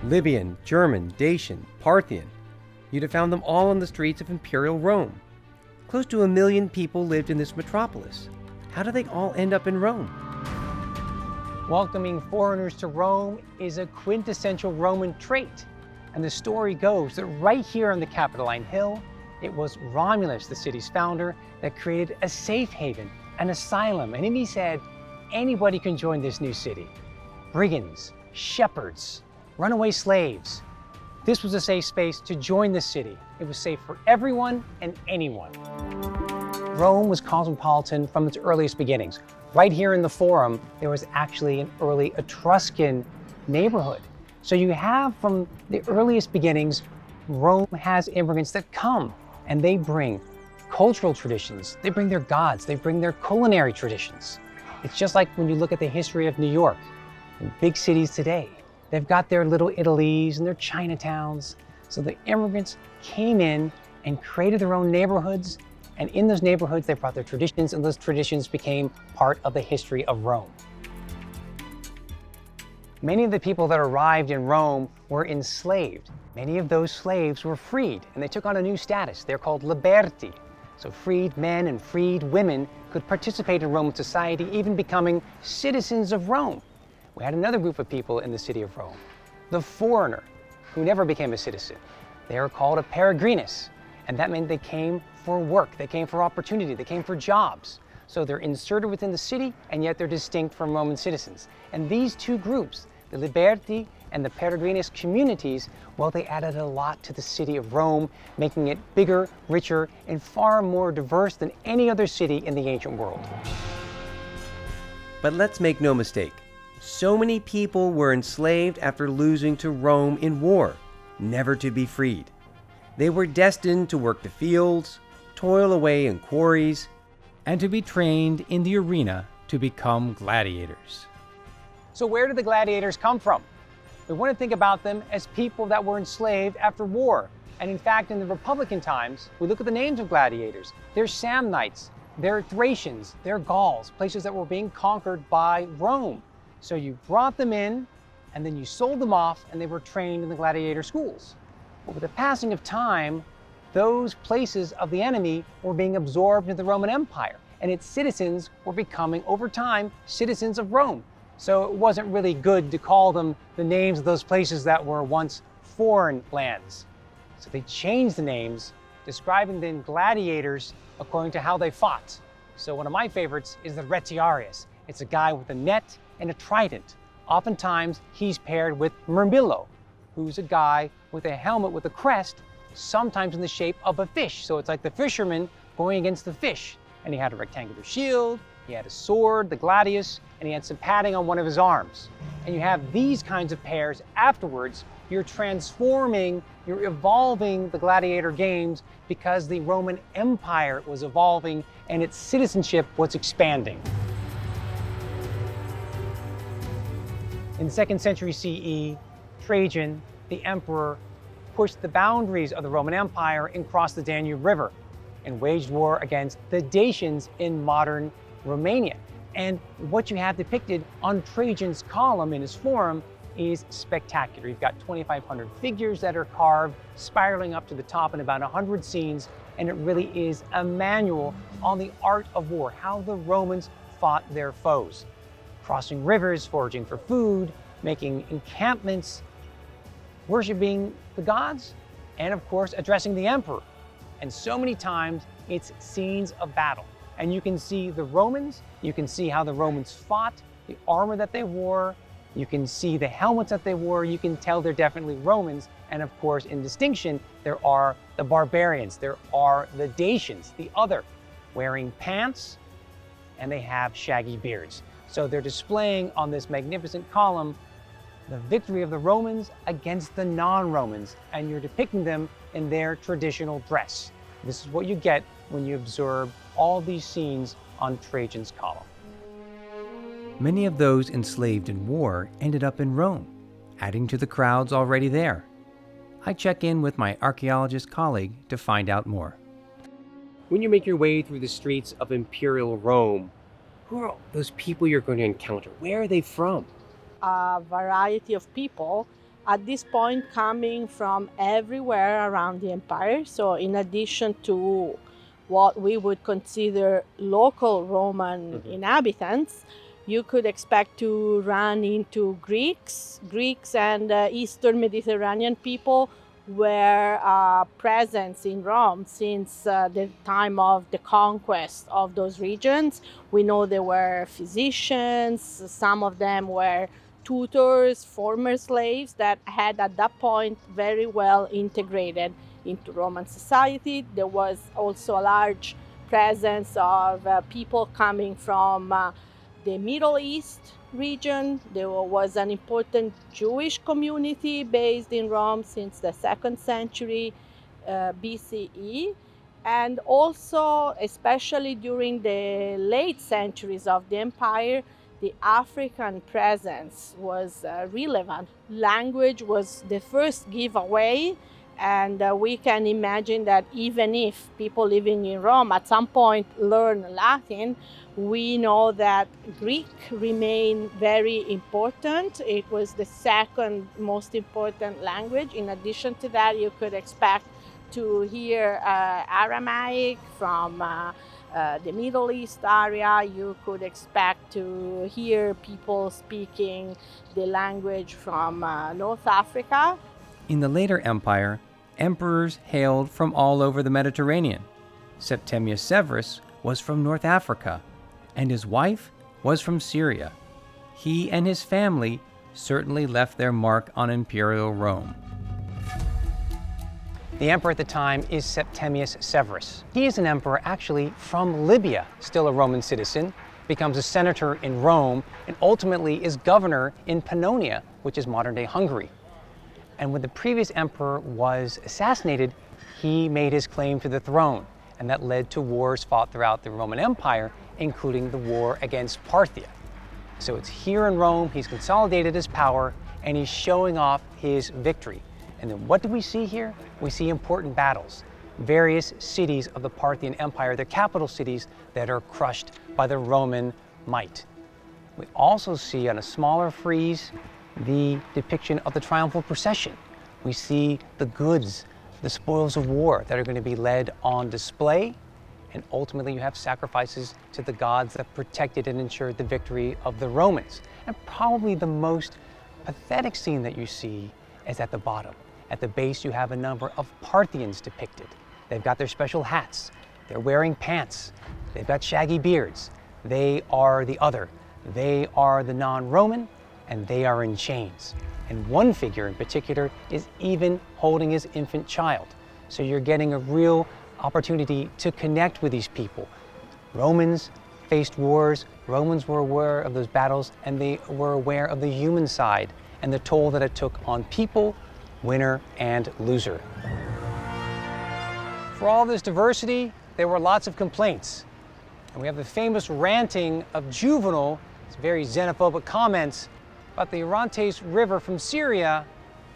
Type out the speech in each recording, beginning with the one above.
Libyan, German, Dacian, Parthian. You'd have found them all on the streets of Imperial Rome. Close to 1 million people lived in this metropolis. How did they all end up in Rome? Welcoming foreigners to Rome is a quintessential Roman trait. And the story goes that right here on the Capitoline Hill, it was Romulus, the city's founder, that created a safe haven, an asylum. And he said, anybody can join this new city. Brigands, shepherds, runaway slaves. This was a safe space to join the city. It was safe for everyone and anyone. Rome was cosmopolitan from its earliest beginnings. Right here in the Forum, there was actually an early Etruscan neighborhood. So you have from the earliest beginnings, Rome has immigrants that come and they bring cultural traditions, they bring their gods, they bring their culinary traditions. It's just like when you look at the history of New York and big cities today. They've got their little Italys and their Chinatowns. So the immigrants came in and created their own neighborhoods. And in those neighborhoods, they brought their traditions, and those traditions became part of the history of Rome. Many of the people that arrived in Rome were enslaved. Many of those slaves were freed, and they took on a new status. They're called liberti. So freed men and freed women could participate in Roman society, even becoming citizens of Rome. We had another group of people in the city of Rome, the foreigner, who never became a citizen. They were called a peregrinus, and that meant they came for work, they came for opportunity, they came for jobs. So they're inserted within the city, and yet they're distinct from Roman citizens. And these two groups, the liberti and the peregrinus communities, well, they added a lot to the city of Rome, making it bigger, richer, and far more diverse than any other city in the ancient world. But let's make no mistake. So many people were enslaved after losing to Rome in war, never to be freed. They were destined to work the fields, toil away in quarries, and to be trained in the arena to become gladiators. So where did the gladiators come from? We want to think about them as people that were enslaved after war. And in fact, in the Republican times, we look at the names of gladiators. They're Samnites, they're Thracians, they're Gauls, places that were being conquered by Rome. So you brought them in, and then you sold them off, and they were trained in the gladiator schools. But with the passing of time, those places of the enemy were being absorbed into the Roman Empire, and its citizens were becoming, over time, citizens of Rome. So it wasn't really good to call them the names of those places that were once foreign lands. So they changed the names, describing them gladiators according to how they fought. So one of my favorites is the Retiarius. It's a guy with a net and a trident. Oftentimes, he's paired with Myrmillo, who's a guy with a helmet with a crest, sometimes in the shape of a fish. So it's like the fisherman going against the fish. And he had a rectangular shield, he had a sword, the gladius, and he had some padding on one of his arms. And you have these kinds of pairs afterwards. You're transforming, you're evolving the gladiator games because the Roman Empire was evolving and its citizenship was expanding. In the 2nd century CE, Trajan, the emperor, pushed the boundaries of the Roman Empire and crossed the Danube River and waged war against the Dacians in modern Romania. And what you have depicted on Trajan's column in his forum is spectacular. You've got 2,500 figures that are carved, spiraling up to the top in about 100 scenes, and it really is a manual on the art of war, how the Romans fought their foes. Crossing rivers, foraging for food, making encampments, worshiping the gods, and of course, addressing the emperor. And so many times, it's scenes of battle. And you can see the Romans, you can see how the Romans fought, the armor that they wore, you can see the helmets that they wore, you can tell they're definitely Romans. And of course, in distinction, there are the barbarians, there are the Dacians, the other, wearing pants, and they have shaggy beards. So they're displaying on this magnificent column the victory of the Romans against the non-Romans, and you're depicting them in their traditional dress. This is what you get when you observe all these scenes on Trajan's column. Many of those enslaved in war ended up in Rome, adding to the crowds already there. I check in with my archaeologist colleague to find out more. When you make your way through the streets of Imperial Rome, who are those people you're going to encounter? Where are they from? A variety of people. at this point coming from everywhere around the empire. So in addition to what we would consider local Roman inhabitants, you could expect to run into Greeks and Eastern Mediterranean people were present in Rome since the time of the conquest of those regions. We know there were physicians, some of them were tutors, former slaves that had at that point very well integrated into Roman society. There was also a large presence of people coming from the Middle East region. There was an important Jewish community based in Rome since the 2nd century BCE. And also, especially during the late centuries of the empire, the African presence was relevant. Language was the first giveaway, and we can imagine that even if people living in Rome at some point learn Latin, we know that Greek remained very important. It was the second most important language. In addition to that, you could expect to hear Aramaic from the Middle East area. You could expect to hear people speaking the language from North Africa. In the later empire, emperors hailed from all over the Mediterranean. Septimius Severus was from North Africa, and his wife was from Syria. He and his family certainly left their mark on imperial Rome. The emperor at the time is Septimius Severus. He is an emperor actually from Libya, still a Roman citizen, becomes a senator in Rome, and ultimately is governor in Pannonia, which is modern-day Hungary. And when the previous emperor was assassinated, he made his claim to the throne, and that led to wars fought throughout the Roman Empire, including the war against Parthia. So it's here in Rome, he's consolidated his power, and he's showing off his victory. And then what do we see here? We see important battles. Various cities of the Parthian Empire, their capital cities, that are crushed by the Roman might. We also see on a smaller frieze the depiction of the triumphal procession. We see the goods, the spoils of war that are going to be led on display, and ultimately you have sacrifices to the gods that protected and ensured the victory of the Romans. And probably the most pathetic scene that you see is at the bottom. At the base you have a number of Parthians depicted. They've got their special hats, they're wearing pants, they've got shaggy beards. They are the other, they are the non-Roman, and they are in chains. And one figure in particular is even holding his infant child. So you're getting a real opportunity to connect with these people. Romans faced wars, Romans were aware of those battles, and they were aware of the human side and the toll that it took on people, winner and loser. For all this diversity, there were lots of complaints. And we have the famous ranting of Juvenal, his very xenophobic comments about the Orontes River from Syria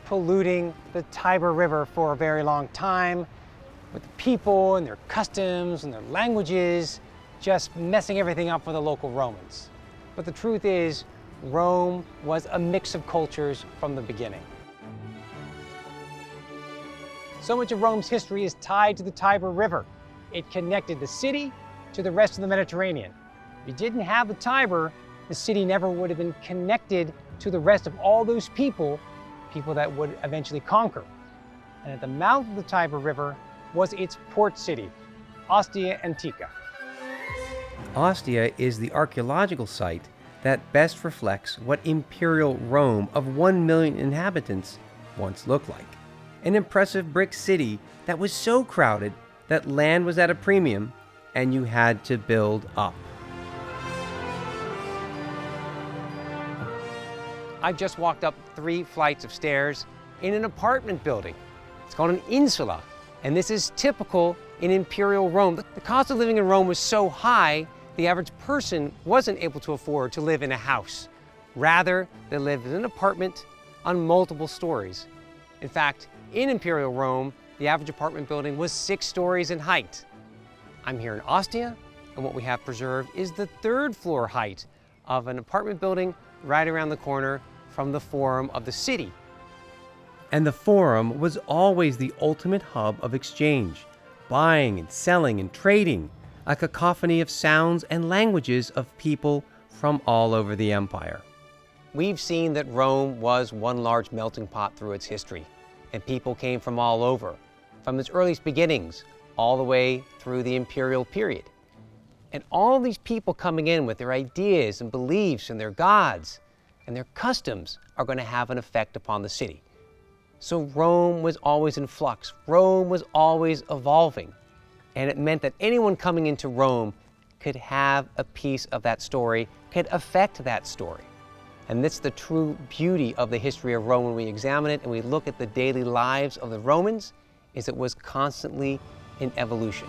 polluting the Tiber River for a very long time, with the people and their customs and their languages, just messing everything up for the local Romans. But the truth is, Rome was a mix of cultures from the beginning. So much of Rome's history is tied to the Tiber River. It connected the city to the rest of the Mediterranean. If you didn't have the Tiber, the city never would have been connected to the rest of all those people that would eventually conquer. And at the mouth of the Tiber River was its port city, Ostia Antica. Ostia is the archaeological site that best reflects what imperial Rome of 1 million inhabitants once looked like. An impressive brick city that was so crowded that land was at a premium and you had to build up. I've just walked up 3 flights of stairs in an apartment building. It's called an insula, and this is typical in imperial Rome. The cost of living in Rome was so high, the average person wasn't able to afford to live in a house. Rather, they lived in an apartment on multiple stories. In fact, in imperial Rome, the average apartment building was 6 stories in height. I'm here in Ostia, and what we have preserved is the 3rd floor height of an apartment building right around the corner from the Forum of the city. And the Forum was always the ultimate hub of exchange, buying and selling and trading, a cacophony of sounds and languages of people from all over the empire. We've seen that Rome was one large melting pot through its history, and people came from all over, from its earliest beginnings all the way through the imperial period. And all these people coming in with their ideas and beliefs and their gods and their customs are going to have an effect upon the city. So Rome was always in flux. Rome was always evolving. And it meant that anyone coming into Rome could have a piece of that story, could affect that story. And that's the true beauty of the history of Rome when we examine it and we look at the daily lives of the Romans, is it was constantly in evolution.